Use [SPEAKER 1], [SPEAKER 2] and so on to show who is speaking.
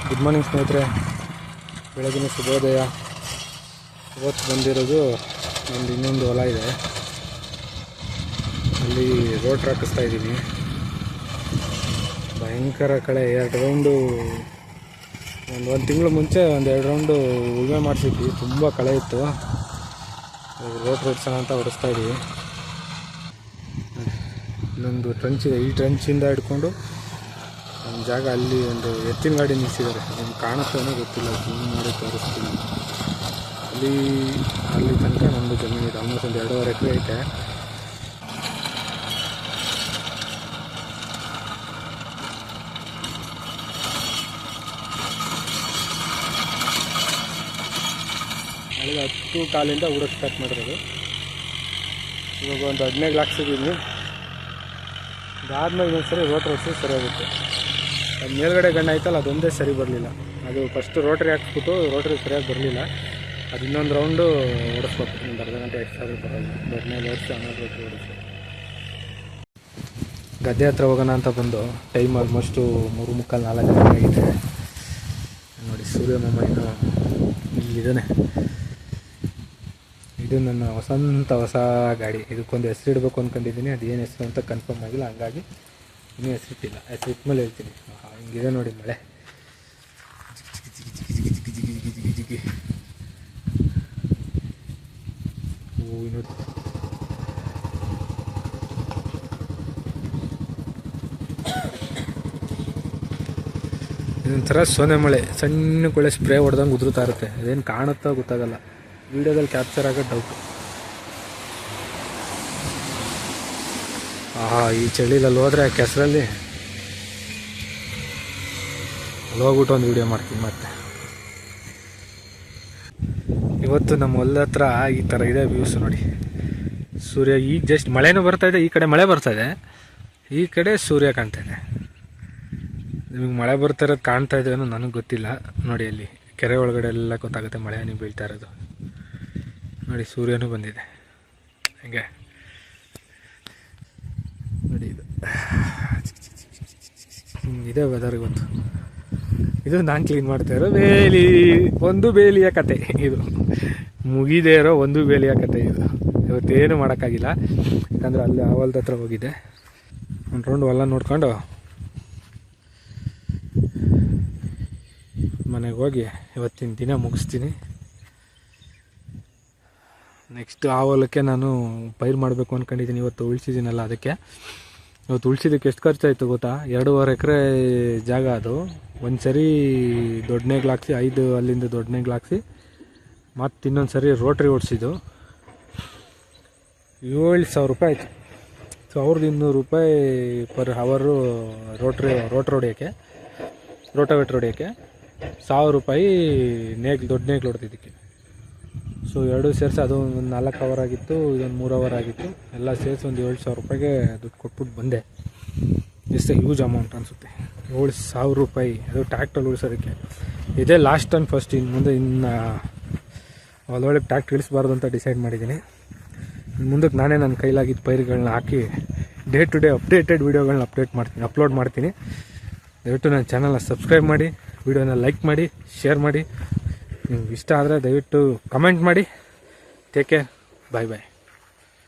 [SPEAKER 1] Good morning ಸ್ನೇಹಿತರೆ, ಬೆಳಗಿನ ಶುಭೋದಯ. ಇವತ್ತು ಬಂದಿರೋದು ನಮ್ಮದು ಇನ್ನೊಂದು ಹೊಲ ಇದೆ, ಅಲ್ಲಿ ರೋಟ್ರ್ ಹಾಕಿಸ್ತಾ ಇದ್ದೀನಿ. ಭಯಂಕರ ಕಳೆ. 2 ರೌಂಡು ಒಂದು ತಿಂಗಳು ಮುಂಚೆ 2 ರೌಂಡು ಉಳುಮೆ ಮಾಡಿಸಿದ್ವಿ. ತುಂಬ ಕಳೆ ಇತ್ತು. ರೋಟ್ರ್ ಹೊಡ್ಸೋಣ ಅಂತ ಹೊಡಿಸ್ತಾ ಇದ್ದೀವಿ. ಇಲ್ಲೊಂದು ಟ್ರಂಚ್ ಇದೆ, ಈ ಟ್ರಂಚಿಂದ ಹಿಡ್ಕೊಂಡು ಒಂದು ಜಾಗ ಅಲ್ಲಿ ಒಂದು ಎತ್ತಿನ ಗಾಡಿ ನಿಲ್ಲಿಸಿದ್ದಾರೆ. ನಿಮ್ಗೆ ಕಾಣುತ್ತೇನೋ ಗೊತ್ತಿಲ್ಲ, ಜೂಮ್ ಮಾಡಿ ತೋರಿಸ್ತೀನಿ. ಅಲ್ಲಿ ತನಕ ನಮ್ಮದು ಜಮೀನು ಇದೆ. ಆಲ್ಮೋಸ್ಟ್ ಒಂದು 2.5 ಎಕರೆ ಐತೆ. ನಾಳೆಗೆ 10 ಕಾಲಿಂದ ಹುಡಕ್ಕೆ ಸ್ಟಾರ್ಟ್ ಮಾಡಿರೋದು. ಇವಾಗ ಒಂದು 15 ಹಾಕ್ಸಿದ್ದೀನಿ. ಅದಾದ್ಮೇಲೆ ಇನ್ನೊಂದ್ಸರಿ ರೋಟ್ರ್ ಹೊಡ್ಸಿ ಸರಿಯಾಗುತ್ತೆ. ಅದು ಮೇಲ್ಗಡೆ ಗಣ್ಣ ಐತಲ್ಲ, ಅದೊಂದೇ ಸರಿ ಬರಲಿಲ್ಲ. ಅದು ಫಸ್ಟು ರೋಟ್ರಿ ಹಾಕ್ಬಿಟ್ಟು ರೋಟ್ರಿ ಸರಿಯಾಗಿ ಬರಲಿಲ್ಲ. ಅದು ಇನ್ನೊಂದು ರೌಂಡು ಓಡಿಸ್ಬೇಕು. ಒಂದು ಅರ್ಧ ಗಂಟೆ ಎಕ್ಸ್ಟ್ರಾ ಬರೋದು. 15 ಓಡಿಸಿ ಆಮೇಲೆ ರೋಟ್ರಿ ಓಡಿಸಿ ಗದ್ದೆ ಹತ್ರ ಹೋಗೋಣ ಅಂತ ಬಂದು ಟೈಮ್ ಆಲ್ಮೋಸ್ಟು 3:45-4 ಗಂಟೆ ಆಗಿದೆ. ನೋಡಿ, ಸೂರ್ಯಮಾಮ ಇನ್ನೂ ಇಲ್ಲಿದ್ದಾನೆ. ಇದು ನನ್ನ ಹೊಸ ಗಾಡಿ. ಇದಕ್ಕೊಂದು ಹೆಸರು ಇಡಬೇಕು ಅಂದ್ಕೊಂಡಿದ್ದೀನಿ. ಅದು ಏನು ಹೆಸರು ಅಂತ ಕನ್ಫರ್ಮ್ ಆಗಿಲ್ಲ, ಹಂಗಾಗಿ ಇನ್ನೂ ಹೆಸರಿಟ್ಟಿಲ್ಲ. ಹೆಸರಿಟ್ಟ ಮೇಲೆ ಹೇಳ್ತೀನಿ. ಹಿಂಗಿದೆ ನೋಡಿ ಮಳೆ. ನೋಡಿ, ಇದೊಂಥರ ಸೊನೆ ಮಳೆ. ಸಣ್ಣ ಕೊಳೆ ಸ್ಪ್ರೇ ಹೊಡೆದಂಗೆ ಉದುರುತ್ತಾ ಇರುತ್ತೆ. ಅದೇನು ಕಾಣುತ್ತೋ ಗೊತ್ತಾಗಲ್ಲ. ವೀಡಿಯೋದಲ್ಲಿ ಕ್ಯಾಪ್ಚರ್ ಆಗೋ ಡೌಟು. ಈ ಚಳಿಲಲ್ಲಿ ಹೋದರೆ ಕೆಸರಲ್ಲಿ ಅಲ್ಲಿ ಹೋಗ್ಬಿಟ್ಟು ಒಂದು ವೀಡಿಯೋ ಮಾಡ್ತೀನಿ ಮತ್ತೆ. ಇವತ್ತು ನಮ್ಮ ಹೊಲದ ಹತ್ರ ಈ ಥರ ಇದೆ ವ್ಯೂಸ್ ನೋಡಿ. ಸೂರ್ಯ ಈಗ ಜಸ್ಟ್ ಮಳೆನೂ ಬರ್ತಾಯಿದೆ. ಈ ಕಡೆ ಮಳೆ ಬರ್ತಾಯಿದೆ, ಈ ಕಡೆ ಸೂರ್ಯ ಕಾಣ್ತಾಯಿದೆ. ನಿಮಗೆ ಮಳೆ ಬರ್ತಾ ಇರೋದು ಕಾಣ್ತಾ ಇದೆ ಅನ್ನೋ ನನಗೆ ಗೊತ್ತಿಲ್ಲ. ನೋಡಿ, ಅಲ್ಲಿ ಕೆರೆ ಒಳಗಡೆ ಎಲ್ಲ ಗೊತ್ತಾಗುತ್ತೆ ಮಳೆ ಹನಿ ಬೀಳ್ತಾ ಇರೋದು. ನೋಡಿ, ಸೂರ್ಯನೂ ಬಂದಿದೆ. ಹಂಗೆ ನೋಡಿ, ಇದೆ ವೆದರ್ ಇವತ್ತು. ಇದು ನಾನು ಕ್ಲೀನ್ ಮಾಡ್ತಾ ಇರೋ ಒಂದು ಬೇಲಿಯ ಕತೆ. ಇದು ಮುಗಿದೇ ಇರೋ ಒಂದು ಬೇಲಿಯ ಕತೆ. ಇದು ಇವತ್ತೇನು ಮಾಡೋಕ್ಕಾಗಿಲ್ಲ, ಯಾಕಂದರೆ ಅಲ್ಲಿ ಆ ಹೊಲದ ಹತ್ರ ಹೋಗಿದ್ದೆ. ಒಂದು ರೌಂಡ್ ಹೊಲ ನೋಡ್ಕೊಂಡು ಮನೆಗೆ ಹೋಗಿ ಇವತ್ತಿನ ದಿನ ಮುಗಿಸ್ತೀನಿ. ನೆಕ್ಸ್ಟ್ ಆ ಹೊಲಕ್ಕೆ ನಾನು ಪೈರು ಮಾಡಬೇಕು ಅಂದ್ಕೊಂಡಿದ್ದೀನಿ. ಇವತ್ತು ಉಳಿಸಿದ್ದೀನಲ್ಲ, ಅದಕ್ಕೆ ಇವತ್ತು ಉಳಿಸಿದ್ದಕ್ಕೆ ಎಷ್ಟು ಖರ್ಚಾಯಿತು ಗೊತ್ತಾ? 2.5 ಎಕರೆ ಜಾಗ. ಅದು ಒಂದು ಸರಿ ದೊಡ್ಡ ನೇಗ್ಲು ಹಾಕ್ಸಿ, 5 ಅಲ್ಲಿಂದ ದೊಡ್ಡ ನೇಗ್ಲು ಹಾಕ್ಸಿ, ಮತ್ತು ಇನ್ನೊಂದು ಸರಿ ರೋಟ್ರಿ ಓಡಿಸಿದ್ದು 7,000 ರೂಪಾಯಿ ಆಯಿತು. 1,200 ರೂಪಾಯಿ ಪರ್ ಹವರು ರೋಟ್ರ್ ಹೊಡೆಯೋಕ್ಕೆ, ರೋಟೋವೇಟ್ರ್ ಹೊಡೆಯೋಕ್ಕೆ. 1,000 ರೂಪಾಯಿ ದೊಡ್ಡ ನೇಗ್ಲು ಹೊಡೆದಿದ್ದಕ್ಕೆ. ಸೊ 2 ಸೇರಿಸಿ ಅದು ಒಂದು 4 ಅವರ್ ಆಗಿತ್ತು, ಇದೊಂದು 3 ಅವರ್ ಆಗಿತ್ತು. ಎಲ್ಲ ಸೇರಿಸಿ ಒಂದು 7,000 ರೂಪಾಯಿಗೆ ದುಡ್ಡು ಕೊಟ್ಬಿಟ್ಟು ಬಂದೆ. ಎಷ್ಟು ಹ್ಯೂಜ್ ಅಮೌಂಟ್ ಅನಿಸುತ್ತೆ. 7,000 ರೂಪಾಯಿ ಅದು ಟ್ಯಾಕ್ಟ್ರಲ್ಲಿ ಉಳಿಸೋದಕ್ಕೆ. ಇದೇ ಲಾಸ್ಟ್ ಟೈಮ್ ಫಸ್ಟ್. ಇನ್ನು ಮುಂದೆ ಒಳಗೆ ಟ್ಯಾಕ್ಟ್ರ್ ಇಳಿಸಬಾರ್ದು ಅಂತ ಡಿಸೈಡ್ ಮಾಡಿದ್ದೀನಿ. ಮುಂದಕ್ಕೆ ನಾನೇ ನನ್ನ ಕೈಲಾಗಿದ್ದ ಪೈರುಗಳನ್ನ ಹಾಕಿ ಡೇ ಟು ಡೇ ಅಪ್ಡೇಟೆಡ್ ವೀಡಿಯೋಗಳನ್ನ ಅಪ್ಲೋಡ್ ಮಾಡ್ತೀನಿ. ದಯವಿಟ್ಟು ನನ್ನ ಚಾನಲ್ನ ಸಬ್ಸ್ಕ್ರೈಬ್ ಮಾಡಿ, ವೀಡಿಯೋನ ಲೈಕ್ ಮಾಡಿ, ಶೇರ್ ಮಾಡಿ. ನಿಮ್ಗೆ ಇಷ್ಟ ಆದರೆ ದಯವಿಟ್ಟು ಕಮೆಂಟ್ ಮಾಡಿ. ಟೇಕ್ ಕೇರ್, ಬಾಯ್ ಬಾಯ್.